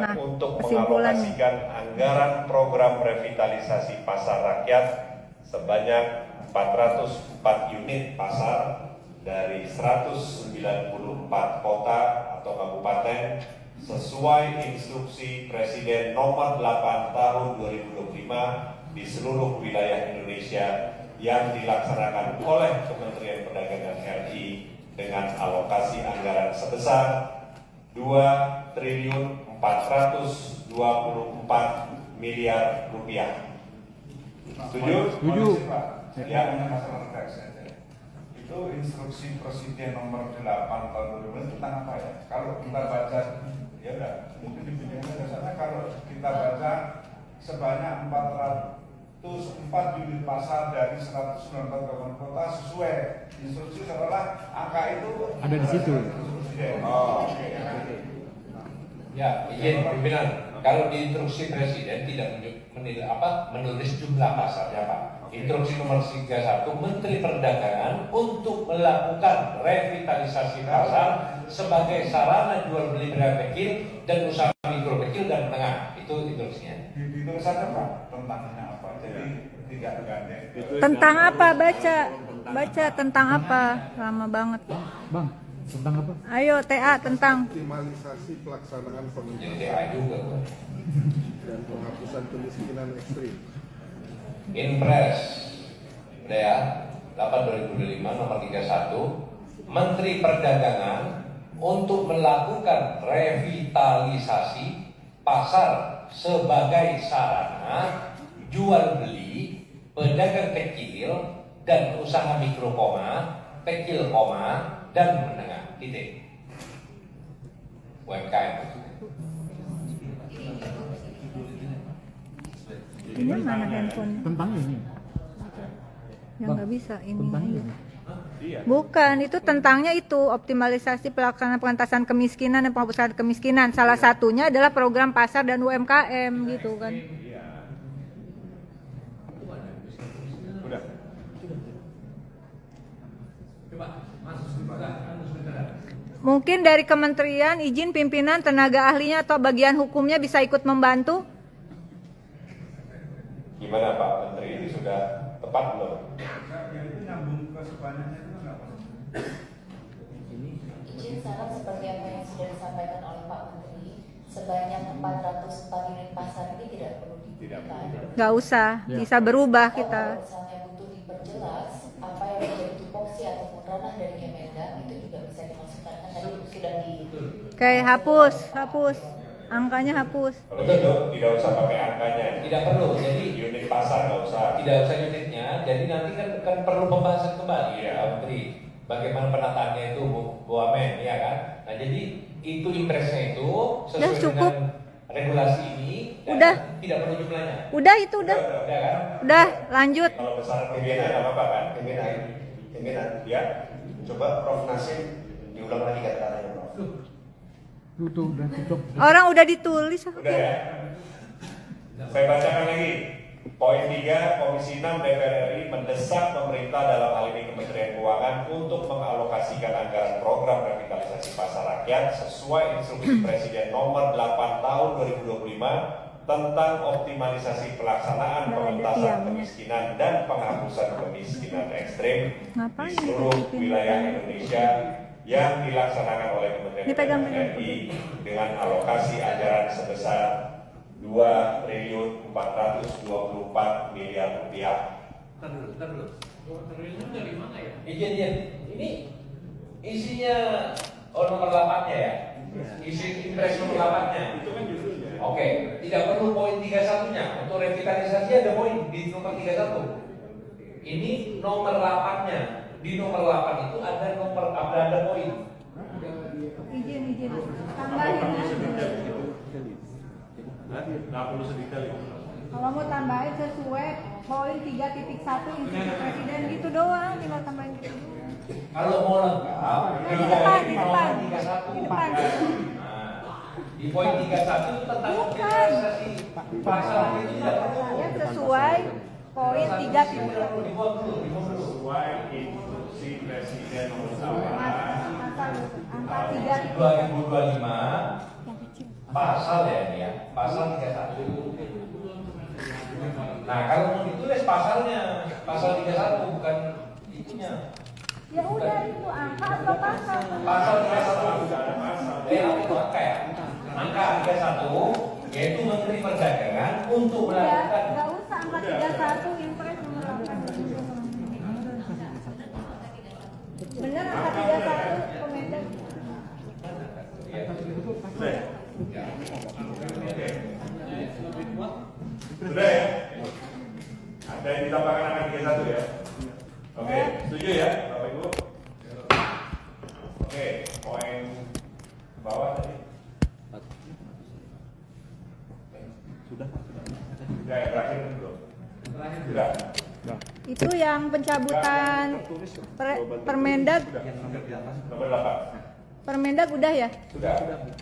Nah, untuk kesimpulannya. mengalokasikan anggaran program revitalisasi pasar rakyat sebanyak 404 unit pasar dari 194 kota atau kabupaten sesuai instruksi Presiden nomor 8 tahun 2025 di seluruh wilayah Indonesia yang dilaksanakan oleh Kementerian Perdagangan RI dengan alokasi anggaran sebesar 2.424 miliar rupiah. Setuju? Setuju. Jadi Ya. hanya masalah teks saja. Itu instruksi Presiden nomor 8 tahun 2020 itu tentang apa ya? Kalau kita baca, ya udah, mungkin di videonya ke sana. Kalau kita baca sebanyak 404 unit pasar dari 194 kabupaten kota sesuai instruksi seolah angka itu Ada di situ. Oh, oke. Ya, izin pimpinan. Kalau di instruksi Presiden tidak menulis jumlah pasarnya, Pak. Instruksi nomor 31 Menteri Perdagangan untuk melakukan revitalisasi pasar sebagai sarana jual beli pedagang kecil dan usaha mikro kecil dan menengah. Itu instruksinya. Di tulisannya Pak tentangnya apa? Jadi tidak gandeng. Tentang apa? Baca tentang apa? Lama banget. Bang, tentang apa? Ayo TA tentang Optimalisasi pelaksanaan Jadi pengentasan DA juga. dan penghapusan kemiskinan ekstrim. Inpres DA 8/2025 nomor 31 Menteri Perdagangan untuk melakukan revitalisasi pasar sebagai sarana jual beli pedagang kecil dan usaha mikro kecil dan menengah titik UMKM. ini mana handphone Tentang ini. yang nggak bisa ini Tentang aja. ini. Bukan, itu tentangnya itu optimalisasi pelaksanaan pengentasan kemiskinan dan penghapusan kemiskinan. Salah satunya adalah program pasar dan UMKM gitu kan. Udah. Mungkin dari kementerian izin pimpinan, tenaga ahlinya atau bagian hukumnya bisa ikut membantu. Gimana Pak Menteri, ini sudah tepat belum? Ya itu nyambung ke sebanyaknya itu nggak apa? Izin saran seperti apa yang sudah disampaikan oleh Pak Menteri, sebanyak 404 unit pasar ini tidak perlu diberikan. Nggak usah, bisa berubah Kalau kita. misalnya butuh diperjelas apa yang menjadi tupoksi ataupun ranah dari Kemendak itu juga bisa dimasukkan kan tadi sudah di. Kayak hapus. Angkanya hapus. Kalau gitu tidak usah pakai angkanya. Tidak perlu. Jadi Unit pasar nggak usah. tidak usah unitnya. Jadi nanti kan perlu pembahasan kembali ya Pak Menteri. Bagaimana penataannya itu Bu Amen, ya kan? Nah jadi itu impresnya itu Ya, sesuai cukup. dengan regulasi ini. Dan Udah. Tidak perlu jumlahnya. Udah itu udah. Udah kan? Udah, lanjut. Kalau besar pimpinan apa kan? Pimpinan, Ya. coba Prof Nasim diulang lagi kata-katanya Prof. Tuh, udah tutup. Orang udah ditulis. Udah ya. Saya bacakan lagi. Poin 3, Komisi 6 DPR RI mendesak pemerintah dalam hal ini Kementerian Keuangan untuk mengalokasikan anggaran program revitalisasi pasar rakyat sesuai instruksi Presiden nomor 8 tahun 2025 tentang optimalisasi pelaksanaan Nggak ada pengentasan tiangnya. kemiskinan dan penghapusan kemiskinan ekstrim di Ngapain seluruh ditutupin? wilayah Indonesia yang dilaksanakan oleh Kementerian Ini pegang, Perdagangan pegang. RI dengan alokasi anggaran sebesar 2.424 miliar rupiah. Ntar dulu. Triliun dari mana ya? Izin. Ini isinya nomor 8-nya ya? Isi impres nomor 8-nya. Itu kan judulnya. Oke, tidak perlu poin 31-nya. Untuk revitalisasi ada poin di nomor 31. Ini nomor 8-nya. Di nomor 8 itu ada poin. Izin. Tambahin aja. Nggak perlu sedetail itu. Kalau mau tambahin sesuai poin 3.1 instruksi presiden gitu doang, tinggal tambahin gitu doang. Kalau mau lengkap, Di depan. nomor Di 31. depan. Nah, di poin 31 itu tentang Bukan. optimalisasi pasar itu tidak perlu. Yang sesuai poin 3.1. Dibuang dulu. Sesuai instruksi Presiden nomor 8 Angka 3.1. 2025 pasal ya ini ya, pasal 31. Nah kalau mau ditulis pasalnya, pasal 31 bukan itunya. Ya udah itu angka atau pasal? Pasal 31. Itu angka ya. Angka 31 yaitu Menteri Perdagangan untuk melakukan. Nggak usah angka 31 impres nomor 8. Bener angka 31 Kemendak. Sudah ya? Ada yang ditambahkan angka 31 ya? Oke, setuju ya Bapak Ibu? Oke, poin bawah tadi. Sudah yang terakhir belum? Sudah. Itu yang pencabutan Permendag. Nomor 8. Permendag udah ya? Sudah.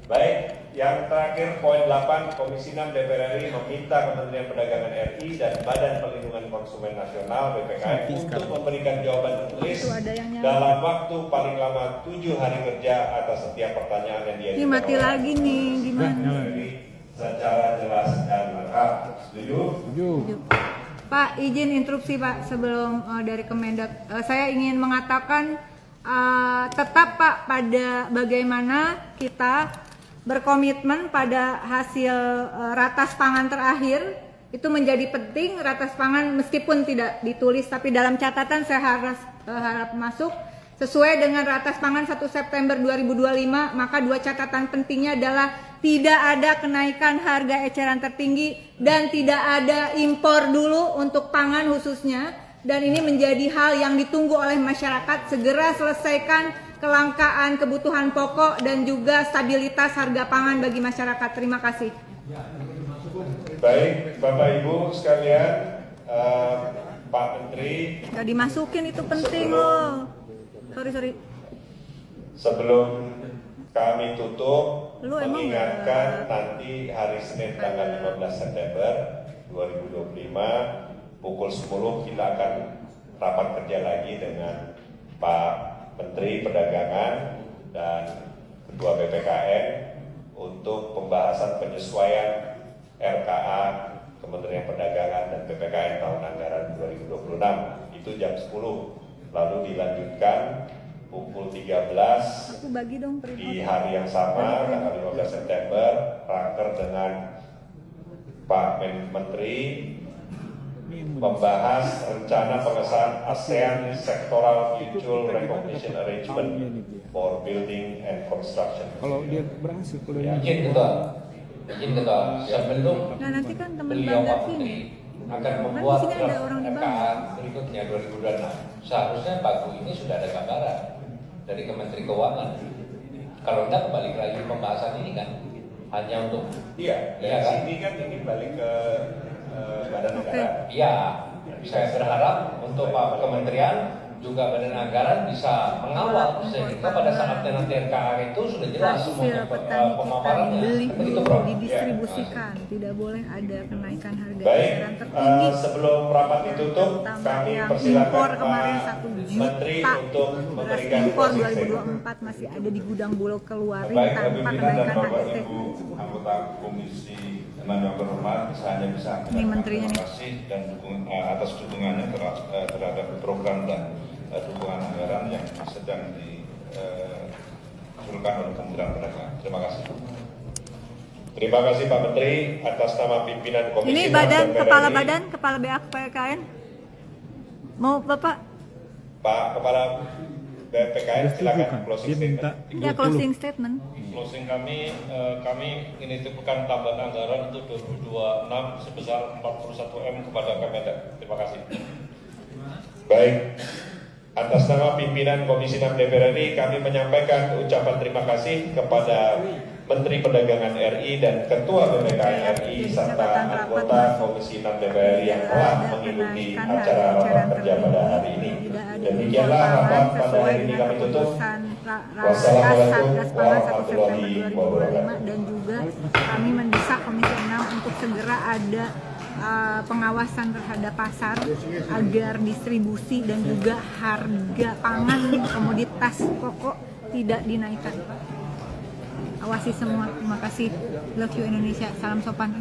Baik, yang terakhir poin 8, Komisi 6 DPR RI meminta Kementerian Perdagangan RI dan Badan Perlindungan Konsumen Nasional BPKN untuk memberikan jawaban tertulis Itu ada yang nyala. dalam waktu paling lama 7 hari kerja atas setiap pertanyaan yang Ini diajukan mati oleh lagi nih, gimana? Jadi secara jelas dan lengkap. Setuju? Pak, izin interupsi Pak sebelum dari Kemendak. Saya ingin mengatakan tetap Pak pada bagaimana kita berkomitmen pada hasil ratas pangan terakhir itu menjadi penting. Ratas pangan meskipun tidak ditulis tapi dalam catatan saya harap masuk sesuai dengan ratas pangan 1 September 2025. Maka dua catatan pentingnya adalah tidak ada kenaikan harga eceran tertinggi dan tidak ada impor dulu untuk pangan khususnya. Dan ini menjadi hal yang ditunggu oleh masyarakat. Segera selesaikan kelangkaan kebutuhan pokok dan juga stabilitas harga pangan bagi masyarakat. Terima kasih. Baik, Bapak Ibu sekalian, Pak Menteri. Gak dimasukin itu penting loh. Sorry. Sebelum kami tutup, Lu emang mengingatkan nanti hari Senin tanggal 15 September 2025 pukul 10 kita akan rapat kerja lagi dengan Pak Menteri Perdagangan dan Ketua BPKN untuk pembahasan penyesuaian RKA Kementerian Perdagangan dan BPKN tahun anggaran 2026. Itu jam 10. Lalu dilanjutkan pukul 13 Aku bagi dong di hari yang sama tanggal 15 September raker dengan Pak Menteri membahas rencana pengesahan ASEAN Sectoral Mutual Recognition Arrangement for Building and Construction. Kalau dia berhasil, kalau dia Izin ketua, sebelum Nah nanti kan teman beliau Banggar Pak Menteri sini. akan Kan membuat di sini ada draft orang di RKA Banggar. berikutnya 2026. Seharusnya Pak Gu ini sudah ada gambaran dari Kementerian Keuangan. Kalau enggak balik lagi pembahasan ini kan hanya untuk Iya, Iya dari kan? sini kan ini balik ke Badan Negara. ya saya berharap untuk Pak Kementerian juga Badan Anggaran bisa mengawal sehingga pada saat nanti RKA itu sudah jelas Hasil semuanya petani kita pemaparannya. dibeli Begitu dulu, Bro. didistribusikan. Tidak boleh ada kenaikan harga Baik, eceran tertinggi. sebelum rapat ditutup, Tambah kami yang persilakan impor kemarin Pak 1 Menteri juta untuk beras memberikan impor closing statement. 2024 masih ada di gudang Bulog keluarin Baik, tanpa pimpinan dan kenaikan Bapak HT. Ibu anggota Komisi 6 yang berhormat, saya hanya bisa Ini menterinya terima nih. kasih dan atas dukungannya terhadap program dan dukungan anggaran yang sedang diusulkan oleh Kementerian Perdagangan. Terima kasih. Terima kasih Pak Menteri atas nama pimpinan Komisi Ini 6 badan, DPR kepala RI. badan, kepala BPKN. Mau Bapak? Pak Kepala BPKN silakan Bukan, closing dia minta statement. Ya 30. closing statement. Closing kami ingin menitipkan tambahan anggaran untuk 2026 sebesar 41 M kepada Kemendak. Terima kasih. Baik, atas nama pimpinan Komisi 6 DPR RI kami menyampaikan ucapan terima kasih kepada Menteri Perdagangan RI dan Ketua BPKN RI serta anggota Komisi 6 DPR RI yang telah mengikuti acara rapat kerja pada hari ini. Demikianlah rapat pada hari ini kami tutup. Wassalamualaikum warahmatullahi wabarakatuh. Dan juga kami mendesak Komisi 6 untuk segera ada pengawasan terhadap pasar agar distribusi dan juga harga pangan komoditas pokok tidak dinaikkan. awasi semua. Terima kasih. Love you Indonesia. Salam sopan.